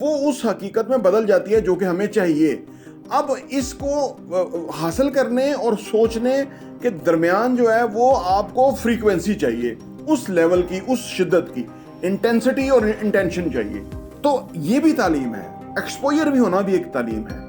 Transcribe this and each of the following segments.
वो उस हकीकत में बदल जाती है जो कि हमें चाहिए। अब इसको हासिल करने और सोचने के दरमियान जो है वो आपको फ्रीक्वेंसी चाहिए, उस लेवल की, उस शिद्दत की इंटेंसिटी और इंटेंशन चाहिए। तो ये भी तालीम है, एक्सपोजर भी होना भी एक तालीम है।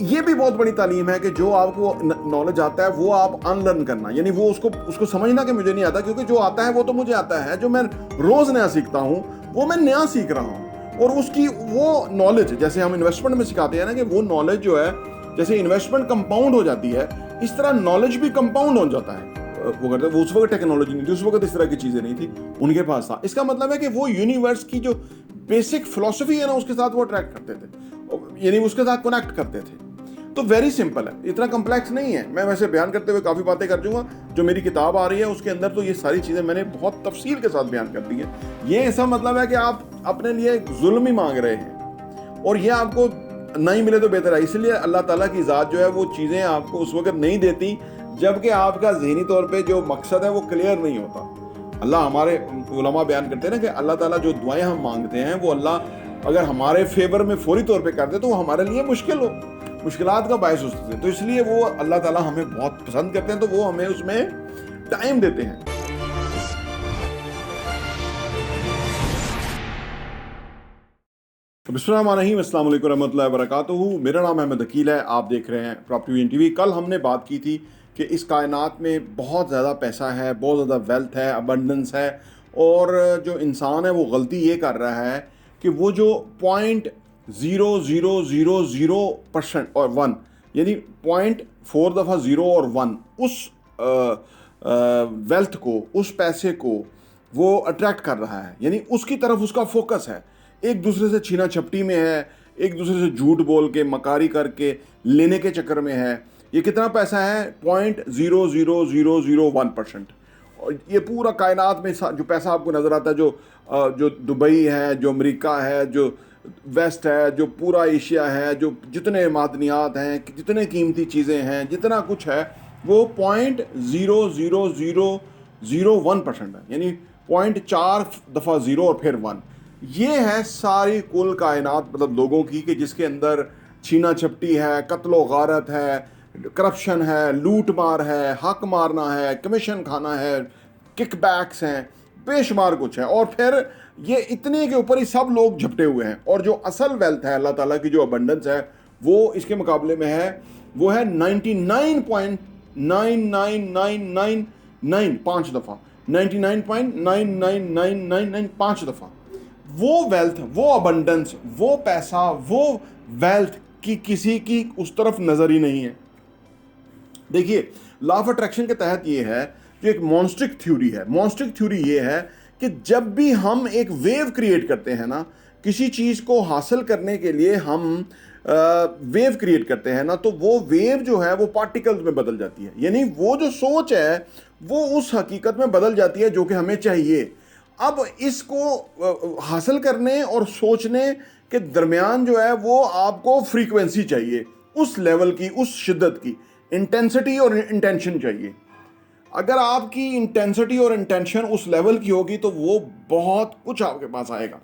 ये भी बहुत बड़ी तालीम है कि जो आपको नॉलेज आता है वो आप अनलर्न करना, यानी वो उसको समझना कि मुझे नहीं आता, क्योंकि जो आता है वो तो मुझे आता है। जो मैं रोज नया सीखता हूं वो मैं नया सीख रहा हूं, और उसकी वो नॉलेज, जैसे हम इन्वेस्टमेंट में सिखाते हैं ना कि वो नॉलेज जो है, जैसे इन्वेस्टमेंट कंपाउंड हो जाती है, इस तरह नॉलेज भी कंपाउंड हो जाता है। वो करते, वो उस वक्त टेक्नोलॉजी नहीं थी, उस वक्त इस तरह की चीजें नहीं थी, उनके पास था। इसका मतलब है कि वो यूनिवर्स की जो बेसिक फिलॉसफी है ना, उसके साथ वो अट्रैक्ट करते थे, यानी उसके साथ कनेक्ट करते थे। तो वेरी सिंपल है, इतना कम्प्लेक्स नहीं है। मैं वैसे बयान करते हुए काफ़ी बातें कर दूंगा, जो मेरी किताब आ रही है उसके अंदर तो ये सारी चीज़ें मैंने बहुत तफसील के साथ बयान कर दी है। ये ऐसा मतलब है कि आप अपने लिए जुल्म ही मांग रहे हैं और ये आपको नहीं मिले तो बेहतर है। इसलिए अल्लाह ताला की ज़ात जो है वो चीज़ें आपको उस वक्त नहीं देती जबकि आपका ज़हनी तौर पर जो मकसद है वो क्लियर नहीं होता। अल्लाह, हमारे उलमा बयान करते हैं ना कि अल्लाह ताला जो दुआएं हम मांगते हैं वो अल्लाह अगर हमारे फेवर में फौरी तौर पे कर दे तो वो हमारे लिए मुश्किलात का बायस होते हैं। तो इसलिए वो अल्लाह ताला हमें बहुत पसंद करते हैं, तो वो हमें उसमें टाइम देते हैं। बिस्मिल्लाहिर्रहमानिर्रहीम, अस्सलाम वालेकुम रहमतुल्लाहि व बरकातुहू। मेरा नाम अहमद अकील है, आप देख रहे हैं प्रॉपर्टी वीएन टीवी। कल हमने बात की थी कि इस कायनात में बहुत ज़्यादा पैसा है, बहुत ज़्यादा वेल्थ है, अबंडेंस है, और जो इंसान है वो गलती ये कर रहा है कि वो जो 0.0000% और 1, यानी 0.4 दफ़ा 0 और 1, उस वेल्थ को, उस पैसे को वो अट्रैक्ट कर रहा है, यानी उसकी तरफ उसका फोकस है। एक दूसरे से छीना झपटी में है, एक दूसरे से झूठ बोल के, मकारी करके लेने के चक्कर में है। ये कितना पैसा है? 0.00001%। और ये पूरा कायनात में जो पैसा आपको नज़र आता है, जो दुबई है, जो अमेरिका है, जो वेस्ट है, जो पूरा एशिया है, जो जितने मादनियात हैं, जितने कीमती चीज़ें हैं, जितना कुछ है, वो 0.00001% है, यानी 0.4 दफ़ा 0 और फिर 1। ये है सारी कुल कायनात, मतलब लोगों की, कि जिसके अंदर छीना झपटी है, कत्लो गारत है, करप्शन है, लूट मार है, हक मारना है, कमीशन खाना है, किकबैक्स हैं, बेशुमार कुछ है। और फिर ये इतने के ऊपर ही सब लोग झपटे हुए हैं, और जो असल वेल्थ है, अल्लाह ताला की जो अबंडेंस है, वो इसके मुकाबले में है, वो है 99.99999 5 दफ़ा, 99.99999 5 दफ़ा। वो वेल्थ, वो अबंडेंस, वो पैसा, वो वेल्थ की किसी की उस तरफ नज़र ही नहीं है। देखिए, लॉ ऑफ अट्रैक्शन के तहत ये है, जो एक मॉन्स्ट्रिक थ्योरी है। मॉन्स्ट्रिक थ्योरी ये है कि जब भी हम एक वेव क्रिएट करते हैं ना, किसी चीज़ को हासिल करने के लिए हम वेव क्रिएट करते हैं ना, तो वो वेव जो है वो पार्टिकल्स में बदल जाती है, यानी वो जो सोच है वो उस हकीकत में बदल जाती है जो कि हमें चाहिए। अब इसको हासिल करने और सोचने के दरमियान जो है वो आपको फ्रीक्वेंसी चाहिए, उस लेवल की, उस शिद्दत की इंटेंसिटी और इंटेंशन चाहिए। अगर आपकी इंटेंसिटी और इंटेंशन उस लेवल की होगी तो वो बहुत कुछ आपके पास आएगा,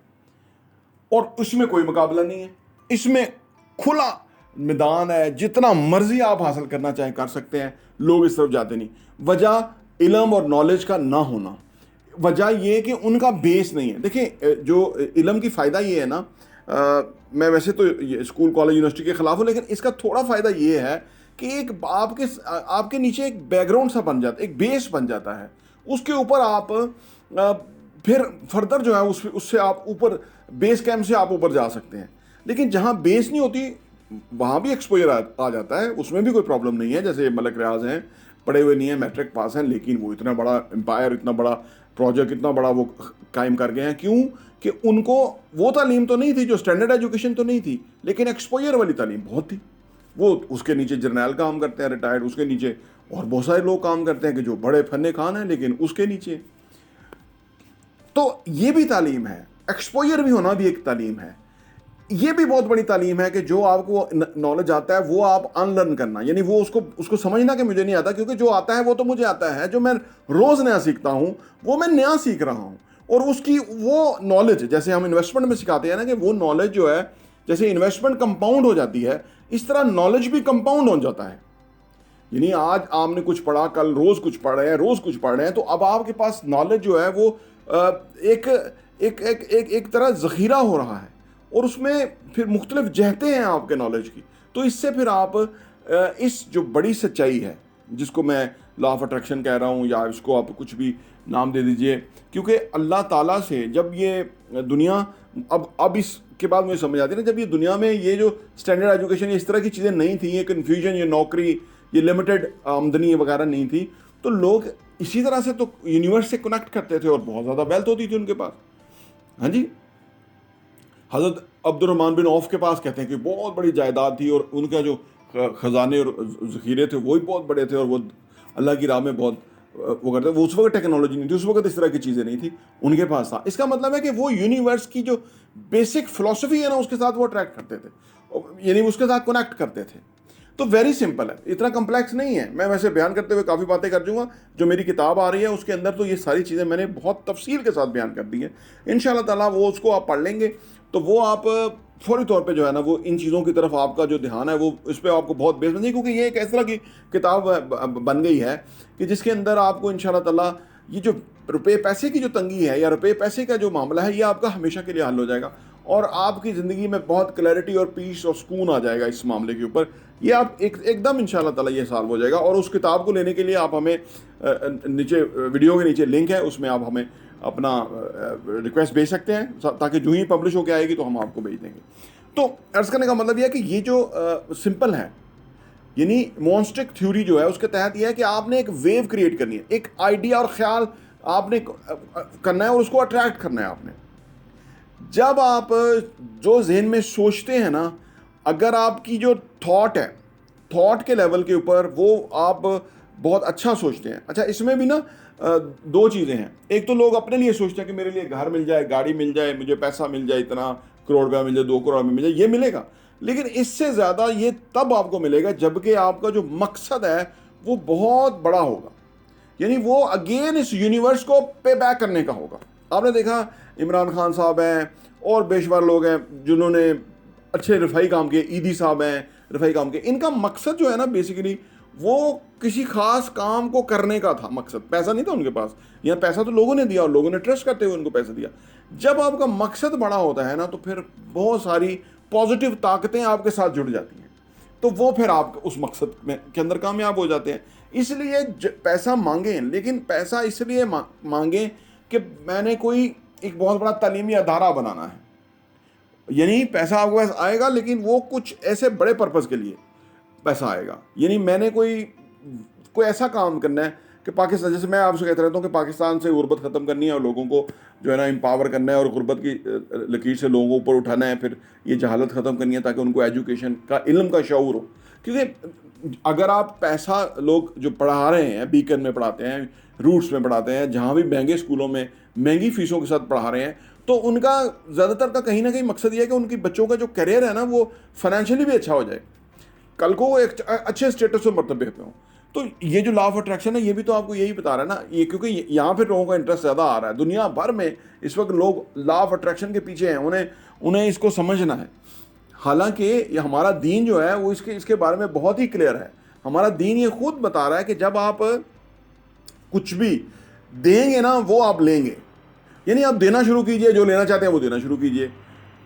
और इसमें कोई मुकाबला नहीं है। इसमें खुला मैदान है, जितना मर्जी आप हासिल करना चाहें कर सकते हैं। लोग इस तरफ जाते नहीं। वजह इल्म और नॉलेज का ना होना, वजह यह कि उनका बेस नहीं है। देखिए, जो इल्म की फ़ायदा ये है ना, मैं वैसे तो स्कूल कॉलेज यूनिवर्सिटी के ख़िलाफ़ हूँ, लेकिन इसका थोड़ा फ़ायदा ये है कि एक आपके नीचे एक बैकग्राउंड सा बन जाता है, एक बेस बन जाता है। उसके ऊपर आप फिर फर्दर जो है उससे आप ऊपर, बेस कैंप से आप ऊपर जा सकते हैं। लेकिन जहाँ बेस नहीं होती वहाँ भी एक्सपोजर आ जाता है, उसमें भी कोई प्रॉब्लम नहीं है। जैसे मलक रियाज हैं, पढ़े हुए नहीं हैं, मैट्रिक पास हैं, लेकिन वो इतना बड़ा एम्पायर, इतना बड़ा प्रोजेक्ट, इतना बड़ा वो कायम कर गए हैं। क्यों? कि उनको वो तालीम तो नहीं थी, जो स्टैंडर्ड एजुकेशन तो नहीं थी, लेकिन एक्सपोजर वाली तालीम बहुत थी। वो उसके नीचे जर्नैल काम करते हैं रिटायर्ड, उसके नीचे और बहुत सारे लोग काम करते हैं कि जो बड़े फन्ने खान हैं, लेकिन उसके नीचे। तो ये भी तालीम है, एक्सपोजर भी होना भी एक तालीम है। ये भी बहुत बड़ी तालीम है कि जो आपको नॉलेज आता है वो आप अनलर्न करना, यानी वो उसको समझना कि मुझे नहीं आता, क्योंकि जो आता है वो तो मुझे आता है। जो मैं रोज नया सीखता हूं वो मैं नया सीख रहा हूं, और उसकी वो नॉलेज, जैसे हम इन्वेस्टमेंट में सिखाते हैं ना कि वो नॉलेज जो है, जैसे इन्वेस्टमेंट कंपाउंड हो जाती है, इस तरह नॉलेज भी कंपाउंड हो जाता है। यानी आज आपने कुछ पढ़ा, कल रोज कुछ पढ़ रहे हैं, रोज कुछ पढ़ रहे हैं, तो अब आपके पास नॉलेज जो है वो एक एक एक एक एक तरह जखीरा हो रहा है, और उसमें फिर मुख्तलिफ जहतें हैं आपके नॉलेज की। तो इससे फिर आप इस जो बड़ी सच्चाई है, जिसको मैं लॉ ऑफ अट्रैक्शन कह रहा हूँ, या इसको आप कुछ भी नाम दे दीजिए, क्योंकि अल्लाह ताला से जब ये दुनिया, अब इसके बाद मुझे समझ आती है ना, जब ये दुनिया में ये जो स्टैंडर्ड एजुकेशन, इस तरह की चीज़ें नहीं थी, ये कन्फ्यूजन, ये नौकरी, ये लिमिटेड आमदनी वगैरह नहीं थी, तो लोग इसी तरह से तो यूनिवर्स से कनेक्ट करते थे और बहुत ज़्यादा वेल्थ होती थी उनके पास। हाँ जी, हज़रत अब्दुर्रहमान बिन औफ के पास कहते हैं कि बहुत बड़ी जायदाद थी, और उनका जो ख़जाने और ज़ख़ीरे थे वो भी बहुत बड़े थे, और वो अल्लाह की राह में बहुत वो करते। वो उस वक्त टेक्नोलॉजी नहीं थी, उस वक्त इस तरह की चीज़ें नहीं थी, उनके पास था। इसका मतलब है कि वो यूनिवर्स की जो बेसिक फ़िलासफ़ी है ना, उसके साथ वो अट्रैक्ट करते थे, यानी उसके साथ कनेक्ट करते थे। तो वेरी सिंपल है, इतना कम्प्लेक्स नहीं है। मैं वैसे बयान करते हुए काफ़ी बातें कर दूंगा, जो मेरी किताब आ रही है उसके अंदर तो ये सारी चीज़ें मैंने बहुत तफसील के साथ बयान कर दी है। इंशाअल्लाह ताला वो उसको आप पढ़ लेंगे तो वो आप फौरी तौर पे जो है ना, वो इन चीज़ों की तरफ आपका जो ध्यान है वो इस पर आपको बहुत बेस बन, क्योंकि ये एक इस तरह की किताब बन गई है कि जिसके अंदर आपको इंशाअल्लाह ताला ये जो रुपये पैसे की जो तंगी है, या रुपये पैसे का जो मामला है, ये आपका हमेशा के लिए हल हो जाएगा, और आपकी ज़िंदगी में बहुत क्लैरिटी और पीस और सुकून आ जाएगा इस मामले के ऊपर। ये आप एकदम इंशाअल्लाह ताला ये सॉल्व हो जाएगा। और उस किताब को लेने के लिए आप हमें नीचे वीडियो के नीचे लिंक है, उसमें आप हमें अपना रिक्वेस्ट भेज सकते हैं, ताकि जो ही पब्लिश होकर आएगी तो हम आपको भेज देंगे। तो अर्ज़ करने का मतलब यह है कि ये जो सिंपल है, यानी मॉन्स्टिक थ्योरी जो है उसके तहत यह है कि आपने एक वेव क्रिएट करनी है, एक आइडिया और ख्याल आपने करना है और उसको अट्रैक्ट करना है आपने। जब आप जो जहन में सोचते हैं ना, अगर आपकी जो थॉट है, थॉट के लेवल के ऊपर वो आप बहुत अच्छा सोचते हैं। अच्छा, इसमें भी ना दो चीज़ें हैं। एक तो लोग अपने लिए सोचते हैं कि मेरे लिए घर मिल जाए, गाड़ी मिल जाए, मुझे पैसा मिल जाए, इतना करोड़ रुपया मिल जाए, 2 करोड़ में मिल जाए, ये मिलेगा। लेकिन इससे ज़्यादा ये तब आपको मिलेगा जबकि आपका जो मकसद है वो बहुत बड़ा होगा, यानी वो अगेन इस यूनिवर्स को पे बैक करने का होगा। आपने देखा इमरान खान साहब हैं और बेशुमार लोग हैं जिन्होंने अच्छे रफ़ाई काम किए, ईदी साहब हैं रफ़ाई काम किए। इनका मकसद जो है ना, बेसिकली वो किसी ख़ास काम को करने का था मकसद, पैसा नहीं था उनके पास। यहाँ पैसा तो लोगों ने दिया और लोगों ने ट्रस्ट करते हुए उनको पैसा दिया। जब आपका मकसद बड़ा होता है ना, तो फिर बहुत सारी पॉजिटिव ताकतें आपके साथ जुड़ जाती हैं, तो वो फिर आप उस मकसद में के अंदर कामयाब हो जाते हैं। इसलिए पैसा मांगें, लेकिन पैसा इसलिए मांगें कि मैंने कोई एक बहुत बड़ा तालीमी अदारा बनाना है, यानी पैसा आपके पास आएगा लेकिन वो कुछ ऐसे बड़े पर्पज़ के लिए पैसा आएगा। यानी मैंने कोई ऐसा काम करना है कि पाकिस्तान, जैसे मैं आपसे कहता रहता हूँ कि पाकिस्तान से गुर्बत ख़त्म करनी है और लोगों को जो है ना एम्पावर करना है और गुर्बत की लकीर से लोगों को ऊपर उठाना है, फिर ये जहालत ख़त्म करनी है ताकि उनको एजुकेशन का, इल्म का शऊर हो। क्योंकि अगर आप पैसा, लोग जो पढ़ा रहे हैं, बीकन में पढ़ाते हैं, रूट्स में पढ़ाते हैं, जहाँ भी महंगे स्कूलों में महंगी फ़ीसों के साथ पढ़ा रहे हैं, तो उनका ज़्यादातर का कहीं ना कहीं मकसद ये है कि उनकी बच्चों का जो करियर है ना वो फाइनेंशियली भी अच्छा हो जाए, कल को वो एक अच्छे स्टेटस और मरतबे पे हो। तो ये जो लॉ ऑफ अट्रैक्शन है ये भी तो आपको यही बता रहा है ना, ये क्योंकि यहाँ पे लोगों का इंटरेस्ट ज़्यादा आ रहा है। दुनिया भर में इस वक्त लोग लॉ ऑफ अट्रैक्शन के पीछे हैं, उन्हें इसको समझना है। हालांकि ये हमारा दीन जो है वो इसके बारे में बहुत ही क्लियर है। हमारा दीन ये खुद बता रहा है कि जब आप कुछ भी देंगे ना वो आप लेंगे, यानी आप देना शुरू कीजिए, जो लेना चाहते हैं वो देना शुरू कीजिए।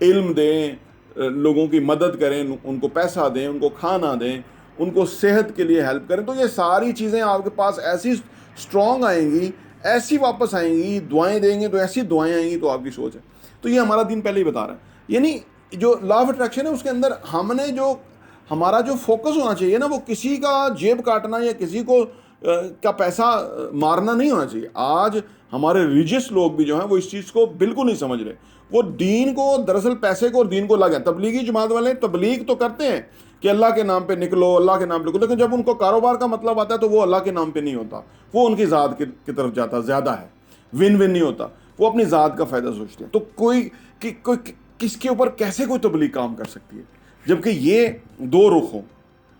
इल्म दें, लोगों की मदद करें, उनको पैसा दें, उनको खाना दें, उनको सेहत के लिए हेल्प करें, तो ये सारी चीज़ें आपके पास ऐसी स्ट्रॉन्ग आएंगी, ऐसी वापस आएंगी। दुआएं देंगे तो ऐसी दुआएं आएंगी, तो आपकी सोच है। तो ये हमारा दिन पहले ही बता रहा है। यानी जो लॉ ऑफ अट्रैक्शन है उसके अंदर हमने जो हमारा जो फोकस होना चाहिए ना, वो किसी का जेब काटना या किसी को का पैसा मारना नहीं होना चाहिए। आज हमारे रिलीजियस लोग भी जो हैं वो इस चीज़ को बिल्कुल नहीं समझ रहे। वो दीन को, दरअसल पैसे को और दीन को लगा। तबलीगी जमात वाले तबलीग तो करते हैं कि अल्लाह के नाम पे निकलो, अल्लाह के नाम पे निकलो, लेकिन जब उनको कारोबार का मतलब आता है तो वो अल्लाह के नाम पे नहीं होता, वो उनकी ज़ात की तरफ जाता ज़्यादा है, विन विन नहीं होता, वो अपनी ज़ात का फ़ायदा सोचते हैं। तो कोई किसके ऊपर कैसे कोई तबलीग काम कर सकती है, जबकि ये दो रुख हों।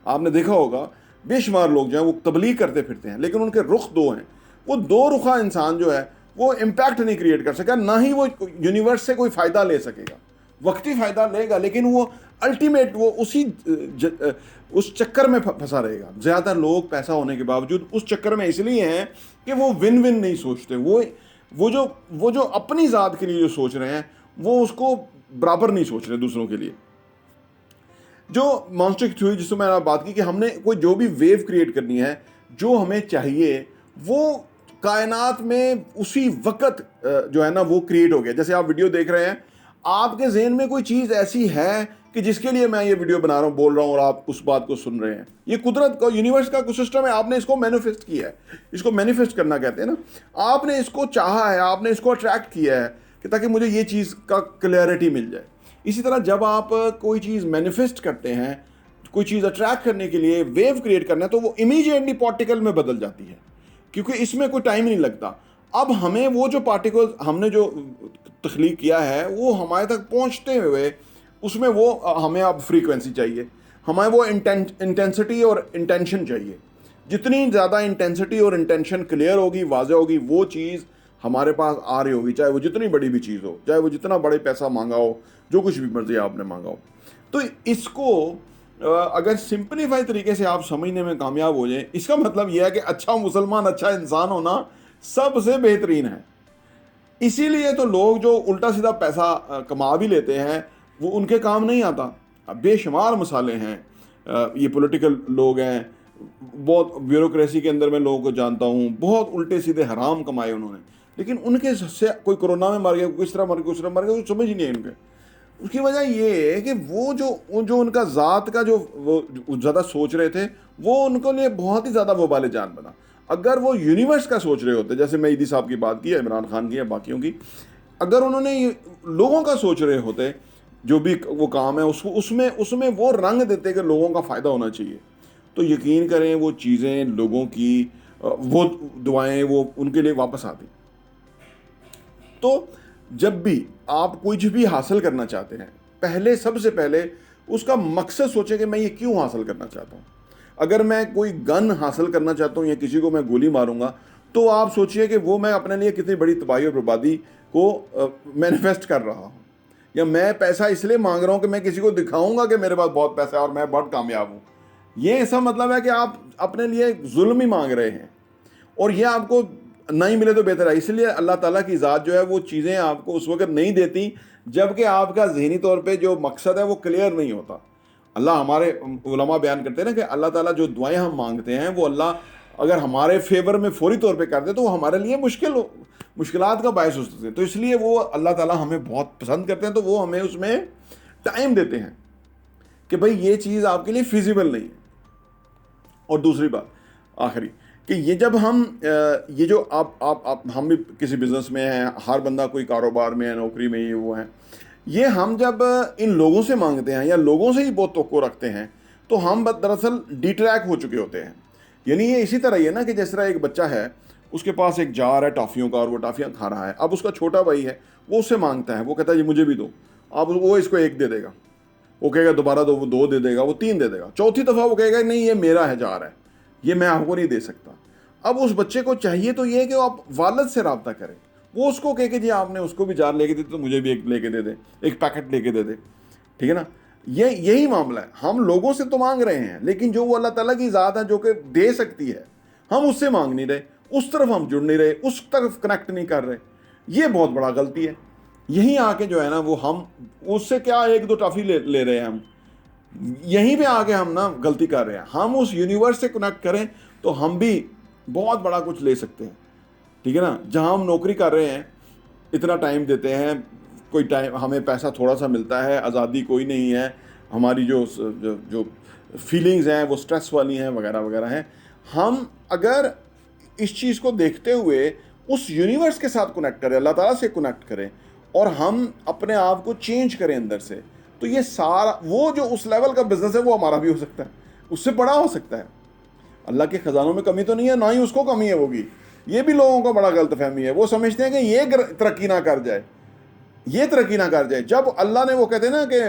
आपने देखा होगा बेशुमार लोग जो हैं वो तबलीग करते फिरते हैं, लेकिन उनके रुख दो हैं। वो दो रुखा इंसान जो है वो इम्पैक्ट नहीं क्रिएट कर सकेगा, ना ही वो यूनिवर्स से कोई फ़ायदा ले सकेगा। वक्ती फ़ायदा लेगा लेकिन वो अल्टीमेट वो उस चक्कर में फंसा रहेगा। ज़्यादातर लोग पैसा होने के बावजूद उस चक्कर में इसलिए हैं कि वो विन विन नहीं सोचते। वो जो अपनी ज़ात के लिए जो सोच रहे हैं वो उसको बराबर नहीं सोच रहे दूसरों के लिए। जो मॉन्स्टर की थ्योरी जिसमें मैंने बात की कि हमने कोई जो भी वेव क्रिएट करनी है, जो हमें चाहिए वो कायनात में उसी वक्त जो है ना वो क्रिएट हो गया। जैसे आप वीडियो देख रहे हैं, आपके जहन में कोई चीज़ ऐसी है कि जिसके लिए मैं ये वीडियो बना रहा हूँ, बोल रहा हूँ और आप उस बात को सुन रहे हैं। ये कुदरत का, यूनिवर्स का कुछ सिस्टम है, आपने इसको मैनिफेस्ट किया है। इसको मैनिफेस्ट करना कहते हैं ना। आपने इसको चाहा है, आपने इसको अट्रैक्ट किया है कि ताकि मुझे ये चीज़ का क्लैरिटी मिल जाए। इसी तरह जब आप कोई चीज़ मैनिफेस्ट करते हैं, कोई चीज़ अट्रैक्ट करने के लिए वेव क्रिएट करना है, तो वो इमीडिएटली पार्टिकल में बदल जाती है, क्योंकि इसमें कोई टाइम नहीं लगता। अब हमें वो जो पार्टिकल हमने जो तख्लीक किया है वो हमारे तक पहुंचते हुए उसमें वो हमें अब फ्रीक्वेंसी चाहिए, हमें वो इंटेंसिटी और इंटेंशन चाहिए। जितनी ज़्यादा इंटेंसिटी और इंटेंशन क्लियर होगी, वाज़ेह होगी, वो चीज़ हमारे पास आ रही होगी, चाहे वो जितनी बड़ी भी चीज़ हो, चाहे वो जितना बड़े पैसा मांगा हो, जो कुछ भी मर्जी आपने मांगा हो। तो इसको अगर सिंपलीफाई तरीके से आप समझने में कामयाब हो जाए, इसका मतलब यह है कि अच्छा मुसलमान, अच्छा इंसान होना सबसे बेहतरीन है। इसीलिए तो लोग जो उल्टा सीधा पैसा कमा भी लेते हैं वो उनके काम नहीं आता। बेशुमार मिसालें हैं। ये पॉलिटिकल लोग हैं, बहुत ब्यूरोक्रेसी के अंदर मैं लोगों को जानता हूँ, बहुत उल्टे सीधे हराम कमाए उन्होंने, लेकिन उनके से कोई कोरोना में मर गया, कोई किस तरह मर गया, किस तरह मर गया, समझ ही नहीं है उनके। उसकी वजह ये है कि वो जो उनका ज़ात का जो वो ज़्यादा सोच रहे थे, वो उनको लिए बहुत ही ज़्यादा वबाल जान बना। अगर वो यूनिवर्स का सोच रहे होते, जैसे मेहदी साहब की बात की, इमरान खान की या बाकियों की, अगर उन्होंने लोगों का सोच रहे होते, जो भी वो काम है उसको उसमें वो रंग देते कि लोगों का फ़ायदा होना चाहिए, तो यकीन करें वो चीज़ें लोगों की, वो दुआएं वो उनके लिए वापस आती। तो जब भी आप कुछ भी हासिल करना चाहते हैं, सबसे पहले उसका मकसद सोचें कि मैं ये क्यों हासिल करना चाहता हूँ। अगर मैं कोई गन हासिल करना चाहता हूँ या किसी को मैं गोली मारूंगा, तो आप सोचिए कि वो मैं अपने लिए कितनी बड़ी तबाही और बर्बादी को मैनिफेस्ट कर रहा हूँ। या मैं पैसा इसलिए मांग रहा हूँ कि मैं किसी को दिखाऊंगा कि मेरे पास बहुत पैसा है और मैं बहुत कामयाब हूँ। ये ऐसा मतलब है कि आप अपने लिए जुल्म ही मांग रहे हैं, और ये आपको नहीं मिले तो बेहतर है। इसलिए अल्लाह ताला की ज़ात जो है वो चीज़ें आपको उस वक्त नहीं देती जबकि आपका ज़हनी तौर पे जो मकसद है वो क्लियर नहीं होता। अल्लाह, हमारे उलमा बयान करते हैं ना कि अल्लाह ताला जो दुआएं हम मांगते हैं वो अल्लाह अगर हमारे फेवर में फौरी तौर पे कर दे तो वो हमारे लिए मुश्किलात का बायस हो सकते हैं। तो इसलिए वो अल्लाह ताला हमें बहुत पसंद करते हैं, तो वो हमें उसमें टाइम देते हैं कि भाई ये चीज़ आपके लिए फिजिबल नहीं है। और दूसरी बात आखिरी कि ये जब हम ये जो आप हम भी किसी बिज़नेस में हैं, हर बंदा कोई कारोबार में है, नौकरी में, ये वो है, ये हम जब इन लोगों से मांगते हैं या लोगों से ही बहुत तवक्को रखते हैं तो हम दरअसल डिट्रैक हो चुके होते हैं। यानी ये इसी तरह ही है ना कि जिस तरह एक बच्चा है, उसके पास एक जार है टॉफ़ियों का और वो टॉफ़ियाँ खा रहा है। अब उसका छोटा भाई है, वो उससे मांगता है, वो कहता है ये मुझे भी दो। अब वो इसको एक दे देगा, वो कहेगा दोबारा दो, वो दो दे देगा, वो तीन दे देगा, चौथी दफ़ा वो कहेगा नहीं ये मेरा है, जार है, ये मैं आपको नहीं दे सकता। अब उस बच्चे को चाहिए तो ये कि आप वालिद से रब्ता करें, वो उसको कहे कि जी आपने उसको भी जार लेके दे तो मुझे भी एक लेके दे दे, एक पैकेट लेके दे दे, ठीक है ना। यही मामला है। हम लोगों से तो मांग रहे हैं, लेकिन जो वो अल्लाह ताला की ज़ात है जो कि दे सकती है, हम उससे मांग नहीं रहे, उस तरफ हम जुड़ नहीं रहे, उस तरफ कनेक्ट नहीं कर रहे। ये बहुत बड़ा गलती है। यहीं आके जो है ना वो हम उससे क्या एक दो टॉफ़ी ले रहे हैं, हम यहीं पे आके हम ना गलती कर रहे हैं। हम उस यूनिवर्स से कनेक्ट करें तो हम भी बहुत बड़ा कुछ ले सकते हैं, ठीक है ना। जहाँ हम नौकरी कर रहे हैं, इतना टाइम देते हैं, कोई टाइम हमें पैसा थोड़ा सा मिलता है, आज़ादी कोई नहीं है, हमारी जो फीलिंग्स हैं वो स्ट्रेस वाली हैं वगैरह वगैरह हैं। हम अगर इस चीज़ को देखते हुए उस यूनिवर्स के साथ कनेक्ट करें, अल्लाह ताला से कनेक्ट करें और हम अपने आप को चेंज करें अंदर से, तो ये सारा वो जो उस लेवल का बिजनेस है वो हमारा भी हो सकता है, उससे बड़ा हो सकता है। अल्लाह के ख़जानों में कमी तो नहीं है, ना ही उसको कमी है होगी। ये भी लोगों को बड़ा गलतफहमी है, वो समझते हैं कि ये तरक्की ना कर जाए, ये तरक्की ना कर जाए। जब अल्लाह ने, वो कहते हैं ना कि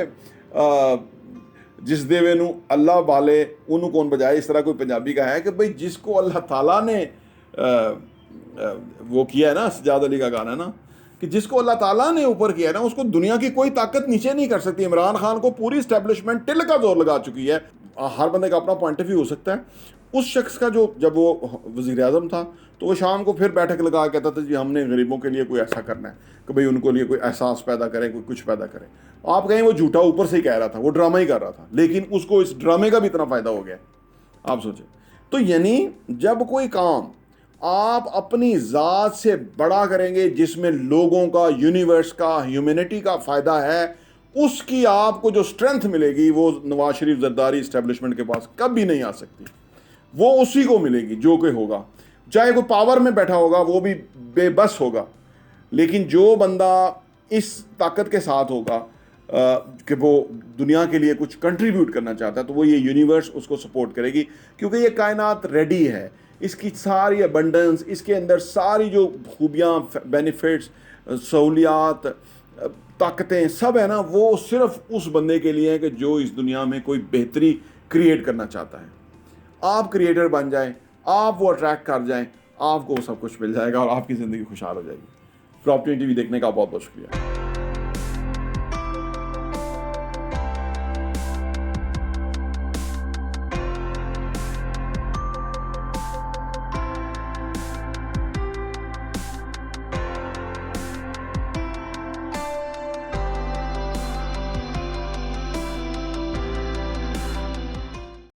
जिस देवे नू अल्लाह बाले उन्हों कौन बजाए, इस तरह कोई पंजाबी का है कि भाई जिसको अल्लाह ताला ने वो किया है ना, सजाद अली का गाना है ना, कि जिसको अल्लाह ताला ने ऊपर किया है ना, उसको दुनिया की कोई ताकत नीचे नहीं कर सकती। इमरान खान को पूरी इस्टेब्लिशमेंट टिल का जोर लगा चुकी है। हर बंदे का अपना पॉइंट ऑफ व्यू हो सकता है। उस शख्स का जो, जब वो वज़ीर आज़म था तो वो शाम को फिर बैठक लगा कहता था जी हमने गरीबों के लिए कोई ऐसा करना है कि भाई उनको लिए कोई एहसास पैदा करें, कोई कुछ पैदा करें। आप कहें वो झूठा ऊपर से ही कह रहा था, वो ड्रामा ही कर रहा था, लेकिन उसको इस ड्रामे का भी इतना फ़ायदा हो गया, आप सोचें। तो यानी जब कोई काम आप अपनी ज़ात से बड़ा करेंगे जिसमें लोगों का, यूनिवर्स का, ह्यूमैनिटी का फ़ायदा है, उसकी आपको जो स्ट्रेंथ मिलेगी वो नवाज शरीफ जरदारी इस्टेब्लिशमेंट के पास कभी नहीं आ सकती। वो उसी को मिलेगी जो कोई होगा, चाहे कोई पावर में बैठा होगा वो भी बेबस होगा, लेकिन जो बंदा इस ताकत के साथ होगा कि वो दुनिया के लिए कुछ कंट्रीब्यूट करना चाहता है, तो वो ये यूनिवर्स उसको सपोर्ट करेगी, क्योंकि ये कायनात रेडी है, इसकी सारी अबंडेंस, इसके अंदर सारी जो खूबियाँ, बेनिफिट्स, सहूलियात, ताकतें सब है ना, वो सिर्फ उस बंदे के लिए है कि जो इस दुनिया में कोई बेहतरी क्रिएट करना चाहता है। आप क्रिएटर बन जाएं, आप वो अट्रैक्ट कर जाएं, आपको सब कुछ मिल जाएगा और आपकी ज़िंदगी खुशहाल हो जाएगी। प्रॉपर्टी टीवी देखने का बहुत बहुत शुक्रिया।